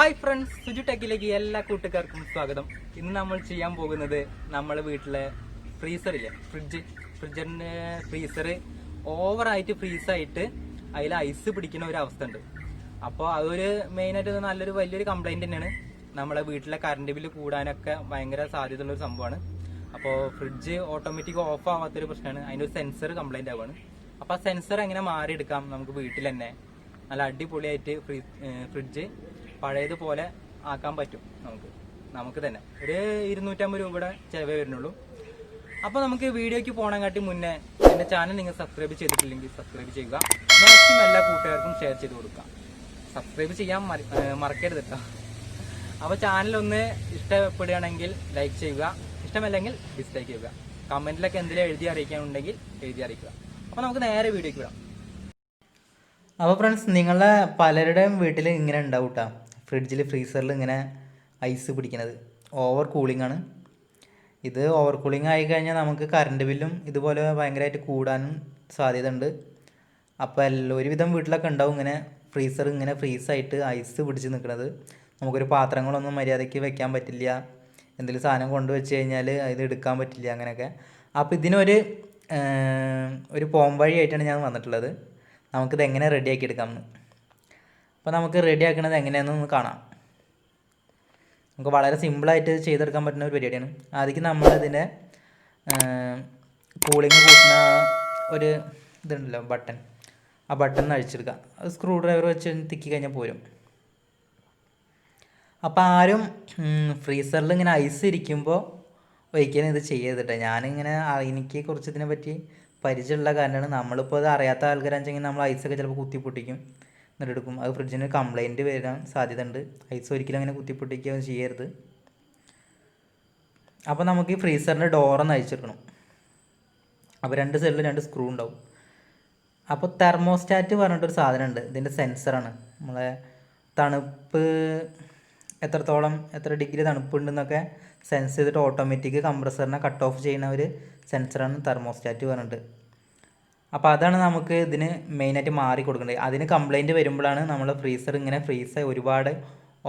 Hi friends, Suju ടെക്കിലേക്ക് എല്ലാ കൂട്ടുകാർക്കും സ്വാഗതം. ഇന്ന് നമ്മൾ ചെയ്യാൻ പോകുന്നത് നമ്മളെ വീട്ടിലെ ഫ്രീസറില്ലേ, ഫ്രിഡ്ജിന്റെ ഫ്രീസർ ഓവറായിട്ട് ഫ്രീസായിട്ട് അതിൽ ഐസ് പിടിക്കുന്ന ഒരു അവസ്ഥ ഉണ്ട്. അപ്പോൾ അതൊരു മെയിനായിട്ട് വലിയൊരു കംപ്ലൈന്റ് തന്നെയാണ്. നമ്മളെ വീട്ടിലെ കറണ്ട് ബില്ല് കൂടാനൊക്കെ ഭയങ്കര സാധ്യതയുള്ള ഒരു സംഭവമാണ്. അപ്പോൾ ഫ്രിഡ്ജ് ഓട്ടോമാറ്റിക് ഓഫ് ആവാത്തൊരു പ്രശ്നമാണ്. അതിൻ്റെ ഒരു സെൻസർ കംപ്ലൈന്റ് ആവുകയാണ്. അപ്പോൾ ആ സെൻസർ എങ്ങനെ മാറിയെടുക്കാം നമുക്ക് വീട്ടിൽ തന്നെ നല്ല അടിപൊളിയായിട്ട് ഫ്രിഡ്ജ് പഴയതുപോലെ ആക്കാൻ പറ്റും നമുക്ക് തന്നെ. ഒരു 250 രൂപയുടെ ചിലവേ വരുന്നുള്ളൂ. അപ്പോൾ നമുക്ക് വീഡിയോയ്ക്ക് പോകണക്കാട്ടി മുന്നേ എൻ്റെ ചാനൽ നിങ്ങൾ സബ്സ്ക്രൈബ് ചെയ്തിട്ടില്ലെങ്കിൽ സബ്സ്ക്രൈബ് ചെയ്യുക. മാക്സിമം എല്ലാ കൂട്ടുകാർക്കും ഷെയർ ചെയ്ത് കൊടുക്കുക. സബ്സ്ക്രൈബ് ചെയ്യാൻ മറക്കരുത് കേട്ടോ. അപ്പോൾ ചാനലൊന്ന് ഇഷ്ടപ്പെടുകയാണെങ്കിൽ ലൈക്ക് ചെയ്യുക, ഇഷ്ടമല്ലെങ്കിൽ ഡിസ്ലൈക്ക് ചെയ്യുക. കമൻറ്റിലൊക്കെ എന്തെങ്കിലും എഴുതി അറിയിക്കാനുണ്ടെങ്കിൽ എഴുതി അറിയിക്കുക. അപ്പോൾ നമുക്ക് നേരെ വീഡിയോയ്ക്ക് വിടാം. അപ്പോൾ ഫ്രണ്ട്സ്, നിങ്ങളുടെ പലരുടെയും വീട്ടിൽ ഇങ്ങനെ ഉണ്ടാവും കേട്ടോ, ഫ്രിഡ്ജിൽ ഫ്രീസറിൽ ഇങ്ങനെ ഐസ് പിടിക്കുന്നത്. ഓവർ കൂളിംഗ് ആണ് ഇത്. ഓവർ കൂളിംഗ് ആയി കഴിഞ്ഞാൽ നമുക്ക് കറണ്ട് ബില്ലും ഇതുപോലെ ഭയങ്കരമായിട്ട് കൂടാനും സാധ്യത ഉണ്ട്. അപ്പോൾ ഒരുവിധം വീട്ടിലൊക്കെ ഉണ്ടാവും ഇങ്ങനെ ഫ്രീസർ ഇങ്ങനെ ഫ്രീസായിട്ട് ഐസ് പിടിച്ച് നിൽക്കുന്നത്. നമുക്കൊരു പാത്രങ്ങളൊന്നും മര്യാദയ്ക്ക് വെക്കാൻ പറ്റില്ല, എന്തെങ്കിലും സാധനം കൊണ്ടുവച്ച് കഴിഞ്ഞാൽ ഇത് എടുക്കാൻ പറ്റില്ല, അങ്ങനെയൊക്കെ. അപ്പോൾ ഇതിനൊരു പോംവഴിയായിട്ടാണ് ഞാൻ വന്നിട്ടുള്ളത്. നമുക്കിത് എങ്ങനെ റെഡിയാക്കി എടുക്കാമെന്ന്. അപ്പോൾ നമുക്ക് റെഡിയാക്കണത് എങ്ങനെയാണെന്ന് കാണാം. നമുക്ക് വളരെ സിമ്പിളായിട്ട് ചെയ്തെടുക്കാൻ പറ്റുന്ന ഒരു പരിപാടിയാണ്. ആദ്യം നമ്മളിതിൻ്റെ കൂളിംഗ് കൂട്ടുന്ന ഒരു ഇതുണ്ടല്ലോ ബട്ടൺ, ആ ബട്ടൺ അഴിച്ചെടുക്കാം. അത് സ്ക്രൂ ഡ്രൈവർ വെച്ച് തിക്കി കഴിഞ്ഞാൽ പോരും. അപ്പോൾ ആരും ഫ്രീസറിൽ ഇങ്ങനെ ഐസ് ഇരിക്കുമ്പോൾ ഒരിക്കലും ഇത് ചെയ്യരുത്. ഞാനിങ്ങനെ എനിക്ക് കുറച്ച് ഇതിനെ പറ്റി പരിചയമുള്ള കാരണമാണ്. നമ്മളിപ്പോൾ അത് അറിയാത്ത ആൾക്കാരാണെന്നുവെച്ചെങ്കിൽ നമ്മൾ ഐസൊക്കെ ചിലപ്പോൾ കുത്തിപ്പൊട്ടിക്കും, എന്നിട്ട് എടുക്കും. അത് ഫ്രിഡ്ജിന് കംപ്ലൈൻറ്റ് വരാൻ സാധ്യത ഉണ്ട്. ഐസ് ഒരിക്കലും അങ്ങനെ കുത്തിപ്പൊട്ടിക്കുകയൊന്നും ചെയ്യരുത്. അപ്പോൾ നമുക്ക് ഈ ഫ്രീസറിൻ്റെ ഡോറൊന്ന് അഴിച്ചെടുക്കണം. അപ്പോൾ രണ്ട് സൈഡിൽ 2 സ്ക്രൂ ഉണ്ടാവും. അപ്പോൾ തെർമോസ്റ്റാറ്റ് പറഞ്ഞിട്ടൊരു സാധനമുണ്ട്. ഇതിൻ്റെ സെൻസറാണ്. നമ്മളെ തണുപ്പ് എത്ര ഡിഗ്രി തണുപ്പുണ്ടെന്നൊക്കെ സെൻസ് ചെയ്തിട്ട് ഓട്ടോമാറ്റിക് കംപ്രസറിനെ കട്ട് ഓഫ് ചെയ്യുന്ന ഒരു സെൻസറാണ് തെർമോസ്റ്റാറ്റ് പറഞ്ഞിട്ട്. അപ്പോൾ അതാണ് നമുക്ക് ഇതിന് മെയിനായിട്ട് മാറി കൊടുക്കേണ്ടത്. അതിന് കംപ്ലൈൻറ്റ് വരുമ്പോഴാണ് നമ്മൾ ഫ്രീസർ ഇങ്ങനെ ഒരുപാട്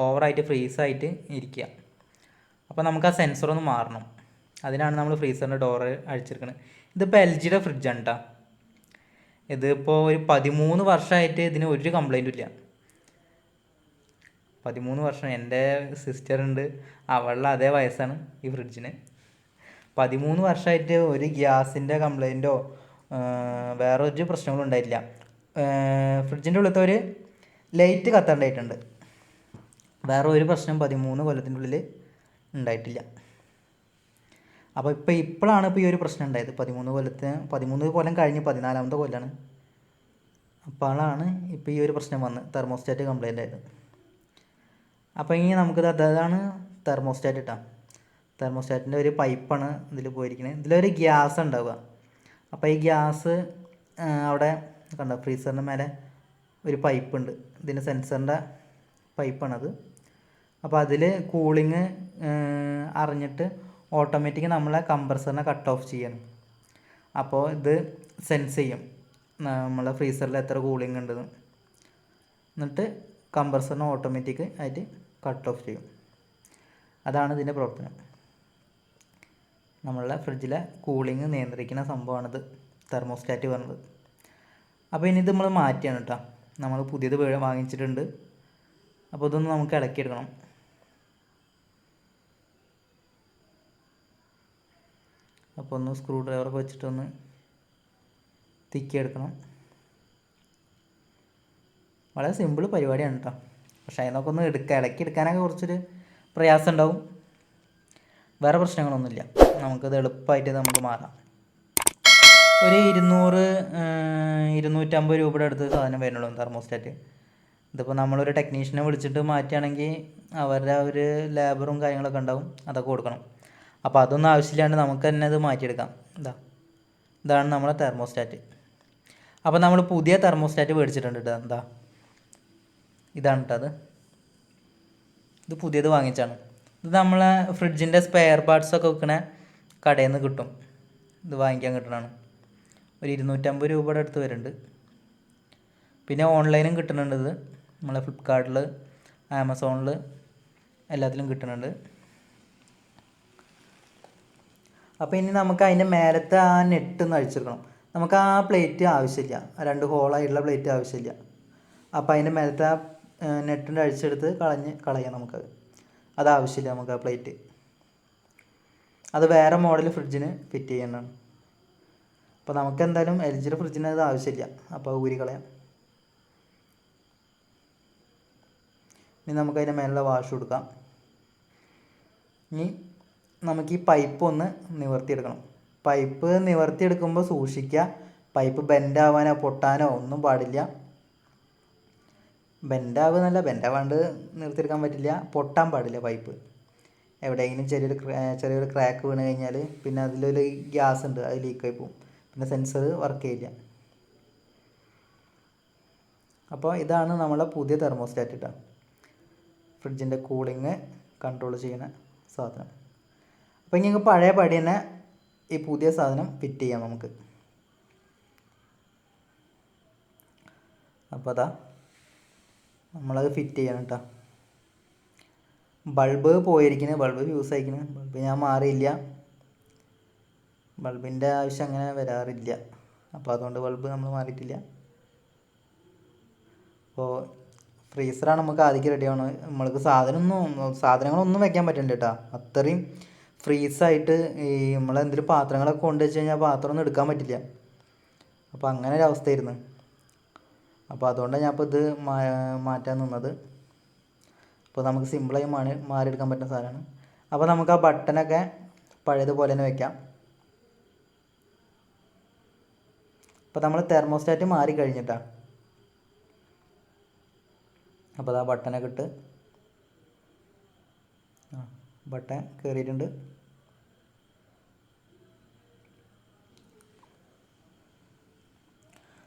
ഓവറായിട്ട് ഫ്രീസായിട്ട് ഇരിക്കുക. അപ്പോൾ നമുക്ക് ആ സെൻസറൊന്ന് മാറണം. അതിനാണ് നമ്മൾ ഫ്രീസറിൻ്റെ ഡോറ് അഴിച്ചെടുക്കുന്നത്. ഇതിപ്പോൾ LGയുടെ ഫ്രിഡ്ജാണ് കേട്ടോ. ഇതിപ്പോൾ ഒരു 13 വർഷമായിട്ട് ഇതിന് ഒരു കംപ്ലൈൻറ്റും ഇല്ല. 13 വർഷം. എൻ്റെ സിസ്റ്ററുണ്ട്, അവളുടെ അതേ വയസ്സാണ് ഈ ഫ്രിഡ്ജിന്. 13 വർഷമായിട്ട് ഒരു ഗ്യാസിൻ്റെ കംപ്ലൈൻറ്റോ വേറെ ഒരു പ്രശ്നങ്ങളും ഉണ്ടായിട്ടില്ല. ഫ്രിഡ്ജിൻ്റെ ഉള്ളിലത്തെ ഒരു ലൈറ്റ് കത്താണ്ടായിട്ടുണ്ട്. വേറെ ഒരു പ്രശ്നം 13 കൊല്ലത്തിൻ്റെ ഉള്ളിൽ ഉണ്ടായിട്ടില്ല. അപ്പോൾ ഇപ്പോഴാണ് ഈ ഒരു പ്രശ്നം ഉണ്ടായത്. 13 കൊല്ലം കഴിഞ്ഞ് 14ാമത്തെ കൊല്ലമാണ്. അപ്പോഴാണ് ഇപ്പോൾ ഈ ഒരു പ്രശ്നം വന്ന് തെർമോസ്റ്റാറ്റ് കംപ്ലൈൻ്റ് ആയത്. അപ്പോൾ ഇനി നമുക്കിത് അതാണ് തെർമോസ്റ്റാറ്റ് ഇട്ടാൽ. തെർമോസ്റ്റാറ്റിൻ്റെ ഒരു പൈപ്പാണ് ഇതിൽ പോയിരിക്കുന്നത്. ഇതിലൊരു ഗ്യാസ് ഉണ്ടാവുക. അപ്പോൾ ഈ ഗ്യാസ് അവിടെ കണ്ടോ, ഫ്രീസറിൻ്റെ മേലെ ഒരു പൈപ്പ് ഉണ്ട്. ഇതിൻ്റെ സെൻസറിൻ്റെ പൈപ്പാണത്. അപ്പോൾ അതിൽ കൂളിങ് അറിഞ്ഞിട്ട് ഓട്ടോമാറ്റിക് നമ്മളെ കംപ്രസറിനെ കട്ട് ഓഫ് ചെയ്യണം. അപ്പോൾ ഇത് സെൻസ് ചെയ്യും നമ്മളെ ഫ്രീസറിൽ എത്ര കൂളിംഗ് ഉണ്ടെന്ന്. എന്നിട്ട് കംപ്രസറിനെ ഓട്ടോമാറ്റിക് ആയിട്ട് കട്ട് ഓഫ് ചെയ്യും. അതാണ് ഇതിൻ്റെ പ്രവർത്തനം. നമ്മളുടെ ഫ്രിഡ്ജിലെ കൂളിംഗ് നിയന്ത്രിക്കുന്ന സംഭവമാണിത് തെർമോസ്റ്റാറ്റ് പറഞ്ഞത്. അപ്പോൾ ഇനി ഇത് നമ്മൾ മാറ്റിയാണ് കേട്ടോ. നമ്മൾ പുതിയത് വാങ്ങിച്ചിട്ടുണ്ട്. അപ്പോൾ ഇതൊന്ന് നമുക്ക് ഇളക്കിയെടുക്കണം. അപ്പോൾ ഒന്ന് സ്ക്രൂ ഡ്രൈവറൊക്കെ വെച്ചിട്ടൊന്ന് തിക്കിയെടുക്കണം. വളരെ സിമ്പിൾ പരിപാടിയാണ് കേട്ടോ. പക്ഷേ അതിനൊക്കെ ഒന്ന് ഇളക്കിയെടുക്കാനൊക്കെ കുറച്ചൊരു പ്രയാസം ഉണ്ടാവും. വേറെ പ്രശ്നങ്ങളൊന്നുമില്ല. നമുക്കത് എളുപ്പമായിട്ട് നമുക്ക് മാറാം. ഒരു 200-250 രൂപയുടെ അടുത്ത് സാധനം വരുന്നുള്ളൂ തെർമോസ്റ്റാറ്റ്. ഇതിപ്പോൾ നമ്മളൊരു ടെക്നീഷ്യനെ വിളിച്ചിട്ട് മാറ്റുകയാണെങ്കിൽ അവരുടെ ഒരു ലേബറും കാര്യങ്ങളൊക്കെ ഉണ്ടാവും, അതൊക്കെ കൊടുക്കണം. അപ്പോൾ അതൊന്നും ആവശ്യമില്ലാണ്ട് നമുക്ക് തന്നെ അത് മാറ്റിയെടുക്കാം. ഇതാണ് നമ്മളെ തെർമോസ്റ്റാറ്റ്. അപ്പോൾ നമ്മൾ പുതിയ തെർമോസ്റ്റാറ്റ് മേടിച്ചിട്ടുണ്ട് കേട്ടോ. ഇതാണ് കേട്ടോ. ഇത് പുതിയത് വാങ്ങിച്ചാണ്. ഇത് നമ്മളെ ഫ്രിഡ്ജിൻ്റെ സ്പെയർ പാർട്സൊക്കെ വെക്കണ കടയിൽ നിന്ന് കിട്ടും. ഇത് വാങ്ങിക്കാൻ കിട്ടണതാണ്. ഒരു 250 രൂപയുടെ അടുത്ത് വരുന്നുണ്ട്. പിന്നെ ഓൺലൈനും കിട്ടുന്നുണ്ട്. ഇത് നമ്മളെ ഫ്ലിപ്കാർട്ടിൽ ആമസോണിൽ എല്ലാത്തിലും കിട്ടുന്നുണ്ട്. അപ്പോൾ ഇനി നമുക്ക് അതിൻ്റെ മേലത്തെ ആ നെറ്റ് ഒന്ന് അഴിച്ചെടുക്കണം. നമുക്ക് ആ പ്ലേറ്റ് ആവശ്യമില്ല, 2 ഹോളായിട്ടുള്ള പ്ലേറ്റ് ആവശ്യമില്ല. അപ്പോൾ അതിൻ്റെ മേലത്തെ ആ നെറ്റിൻ്റെ അഴിച്ചെടുത്ത് കളയാം. അത് ആവശ്യമില്ല നമുക്ക് ആ പ്ലേറ്റ്. അത് വേറെ മോഡൽ ഫ്രിഡ്ജിന് ഫിറ്റ് ചെയ്യേണ്ടതാണ്. അപ്പോൾ നമുക്ക് എന്തായാലും LGയുടെ ഫ്രിഡ്ജിന് അത് ആവശ്യമില്ല. അപ്പോൾ ഊരി കളയാം. ഇനി നമുക്ക് അതിൻ്റെ മേലുള്ള വാഷ് കൊടുക്കാം. ഇനി നമുക്ക് ഈ പൈപ്പ് ഒന്ന് നിവർത്തിയെടുക്കണം. പൈപ്പ് നിവർത്തിയെടുക്കുമ്പോൾ സൂക്ഷിക്കുക, പൈപ്പ് ബെൻഡാവാനോ പൊട്ടാനോ ഒന്നും പാടില്ല. ബെൻഡാവാണ്ട് നിർത്തിയെടുക്കാൻ പറ്റില്ല, പൊട്ടാൻ പാടില്ല. പൈപ്പ് എവിടെയെങ്കിലും ചെറിയൊരു ക്രാക്ക് വീണ് കഴിഞ്ഞാൽ പിന്നെ അതിലൊരു ഗ്യാസ് ഉണ്ട്, അത് ലീക്കായി പോകും, പിന്നെ സെൻസർ വർക്ക് ചെയ്യില്ല. അപ്പോൾ ഇതാണ് നമ്മളെ പുതിയ തെർമോസ്റ്റാറ്റ് കേട്ടോ, ഫ്രിഡ്ജിൻ്റെ കൂളിങ് കൺട്രോൾ ചെയ്യുന്ന സാധനം. അപ്പോൾ ഇനി പഴയ പടി തന്നെ ഈ പുതിയ സാധനം ഫിറ്റ് ചെയ്യാം നമുക്ക്. അപ്പോൾ അതാ നമ്മളത് ഫിറ്റ് ചെയ്യണം കേട്ടോ. ബൾബ് പോയിരിക്കുന്നത്, ബൾബ് യൂസ് ആയിരിക്കുന്നത്, ബൾബ് ഞാൻ മാറിയില്ല. ബൾബിൻ്റെ ആവശ്യം അങ്ങനെ വരാറില്ല, അപ്പോൾ അതുകൊണ്ട് ബൾബ് നമ്മൾ മാറിയിട്ടില്ല. അപ്പോൾ ഫ്രീസറാണ് നമുക്ക് ആദ്യം റെഡി ആവണം. നമ്മൾക്ക് സാധനങ്ങളൊന്നും വെക്കാൻ പറ്റില്ല കേട്ടോ, അത്രയും ഫ്രീസായിട്ട്. ഈ നമ്മളെന്തെങ്കിലും പാത്രങ്ങളൊക്കെ കൊണ്ടു വെച്ച് കഴിഞ്ഞാൽ പാത്രമൊന്നും എടുക്കാൻ പറ്റില്ല. അപ്പോൾ അങ്ങനെ ഒരു അവസ്ഥയായിരുന്നു. അപ്പോൾ അതുകൊണ്ടാണ് ഞാൻ ഇപ്പോൾ ഇത് മാറ്റാൻ നിന്നത്. അപ്പോൾ നമുക്ക് സിമ്പിളായി മാറിയെടുക്കാൻ പറ്റുന്ന സാധനമാണ്. അപ്പോൾ നമുക്ക് ആ ബട്ടനൊക്കെ പഴയതുപോലെ തന്നെ വെക്കാം. അപ്പോൾ നമ്മൾ തെർമോസ്റ്റാറ്റ് മാറി കഴിഞ്ഞിട്ടാണ്. അപ്പോൾ ആ ബട്ടനൊക്കെ ഇട്ട്, ബട്ടൺ കയറിയിട്ടുണ്ട്.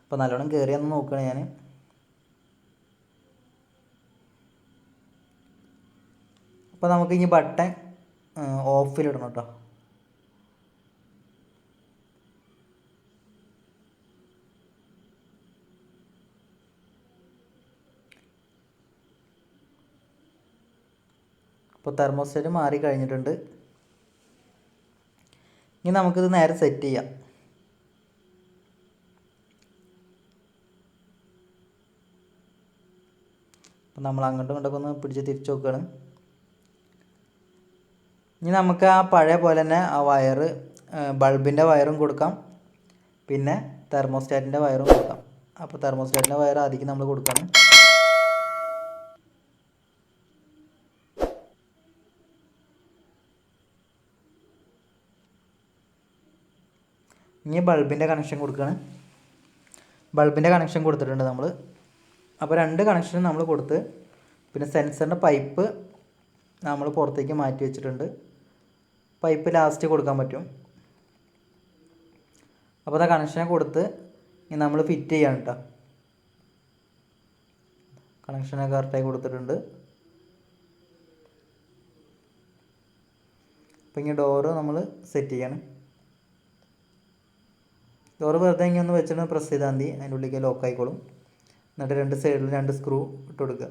അപ്പോൾ നല്ലോണം കയറിയെന്ന് നോക്കുകയാണ് ഞാൻ. അപ്പോൾ നമുക്ക് ഇനി ബട്ടൺ ഓഫിലിടണം കേട്ടോ. അപ്പോൾ തെർമോസ്റ്റാറ്റ് മാറി കഴിഞ്ഞിട്ടുണ്ട്. ഇനി നമുക്കിത് നേരെ സെറ്റ് ചെയ്യാം. അപ്പോൾ നമ്മൾ അങ്ങോട്ടും ഇങ്ങോട്ടൊക്കെ ഒന്ന് പിടിച്ച് തിരിച്ച് നോക്കുകയാണ്. ഇനി നമുക്ക് ആ പഴയ പോലെ തന്നെ ആ വയറ്, ബൾബിൻ്റെ വയറും കൊടുക്കാം, പിന്നെ തെർമോസ്റ്റാറ്റിൻ്റെ വയറും കൊടുക്കാം. അപ്പോൾ തെർമോസ്റ്റാറ്റിൻ്റെ വയർ ആദ്യം നമ്മൾ കൊടുക്കണം. ഇനി ബൾബിൻ്റെ കണക്ഷൻ കൊടുക്കുകയാണ്. ബൾബിൻ്റെ കണക്ഷൻ കൊടുത്തിട്ടുണ്ട് നമ്മൾ. അപ്പോൾ 2 കണക്ഷനും നമ്മൾ കൊടുത്ത്, പിന്നെ സെൻസറിൻ്റെ പൈപ്പ് നമ്മൾ പുറത്തേക്ക് മാറ്റി വെച്ചിട്ടുണ്ട്. പൈപ്പ് ലാസ്റ്റ് കൊടുക്കാൻ പറ്റും. അപ്പോൾ അത് കണക്ഷനെ കൊടുത്ത് ഇനി നമ്മൾ ഫിറ്റ് ചെയ്യാണ് കേട്ടോ. കണക്ഷനൊക്കെ കറക്റ്റായി കൊടുത്തിട്ടുണ്ട്. അപ്പോൾ ഇനി ഡോറ് നമ്മൾ സെറ്റ് ചെയ്യാണ്. ഡോറ് വെറുതെ ഇങ്ങനെ ഒന്ന് വെച്ചിട്ട് പ്രസ് ചെയ്താൽ മതി, അതിൻ്റെ ഉള്ളിലേക്ക് ലോക്ക് ആയിക്കോളും. എന്നിട്ട് 2 സൈഡിൽ 2 സ്ക്രൂ ഇട്ട് കൊടുക്കുക.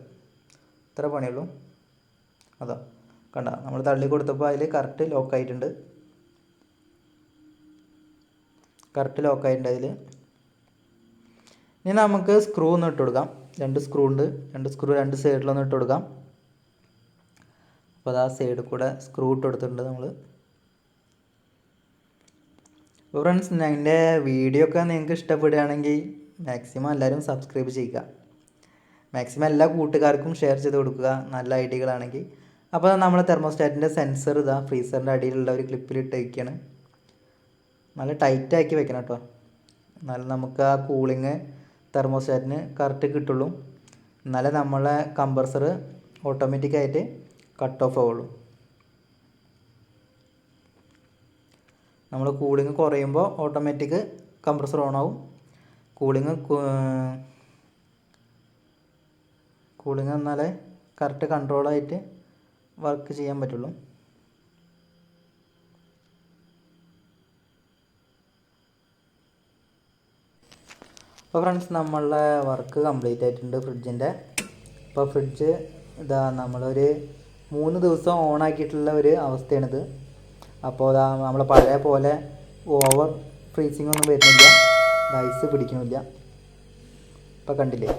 ഇത്ര പണിയുള്ളൂ. അതാ കണ്ട, നമ്മൾ തള്ളി കൊടുത്തപ്പോൾ അതിൽ കറക്റ്റ് ലോക്കായിട്ടുണ്ട്. അതിൽ ഇനി നമുക്ക് സ്ക്രൂ ഒന്ന് ഇട്ട് കൊടുക്കാം. 2 സ്ക്രൂ ഉണ്ട്, 2 സ്ക്രൂ 2 സൈഡിലൊന്ന് ഇട്ട് കൊടുക്കാം. അപ്പോൾ അത് ആ സൈഡിൽ കൂടെ സ്ക്രൂ ഇട്ട് കൊടുത്തിട്ടുണ്ട് നമ്മൾ. അപ്പോൾ ഫ്രണ്ട്സ്, എൻ്റെ വീഡിയോ ഒക്കെ നിങ്ങൾക്ക് ഇഷ്ടപ്പെടുകയാണെങ്കിൽ മാക്സിമം എല്ലാവരും സബ്സ്ക്രൈബ് ചെയ്യുക. മാക്സിമം എല്ലാ കൂട്ടുകാർക്കും ഷെയർ ചെയ്ത് കൊടുക്കുക, നല്ല ഐഡിയകളാണെങ്കിൽ. അപ്പോൾ നമ്മൾ തെർമോസ്റ്റാറ്റിൻ്റെ സെൻസർ ഇതാ ഫ്രീസറിൻ്റെ അടിയിലുള്ള ഒരു ക്ലിപ്പിലിട്ട് വയ്ക്കുകയാണ്. നല്ല ടൈറ്റാക്കി വെക്കണം കേട്ടോ, എന്നാലും നമുക്ക് ആ കൂളിങ് തെർമോസ്റ്റാറ്റിന് കറക്റ്റ് കിട്ടുള്ളൂ. എന്നാലേ നമ്മളെ കംപ്രസർ ഓട്ടോമാറ്റിക്കായിട്ട് കട്ട് ഓഫ് ആവുള്ളൂ. നമ്മൾ കൂളിങ് കുറയുമ്പോൾ ഓട്ടോമാറ്റിക് കംപ്രസർ ഓൺ ആവും. കൂളിങ് എന്നാലേ കറക്റ്റ് കൺട്രോളായിട്ട് വർക്ക് ചെയ്യാൻ പറ്റുള്ളൂ. അപ്പോൾ ഫ്രണ്ട്സ്, നമ്മളുടെ വർക്ക് കംപ്ലീറ്റ് ആയിട്ടുണ്ട് ഫ്രിഡ്ജിൻ്റെ. ഇപ്പോൾ ഫ്രിഡ്ജ് ഇതാ നമ്മളൊരു 3 ദിവസം ഓണാക്കിയിട്ടുള്ള ഒരു അവസ്ഥയാണിത്. അപ്പോൾ ഇതാ നമ്മൾ പഴയ പോലെ ഓവർ ഫ്രീസിങ് ഒന്നും വരുന്നില്ല, ഐസ് പിടിക്കണില്ല. ഇപ്പം കണ്ടില്ലേ.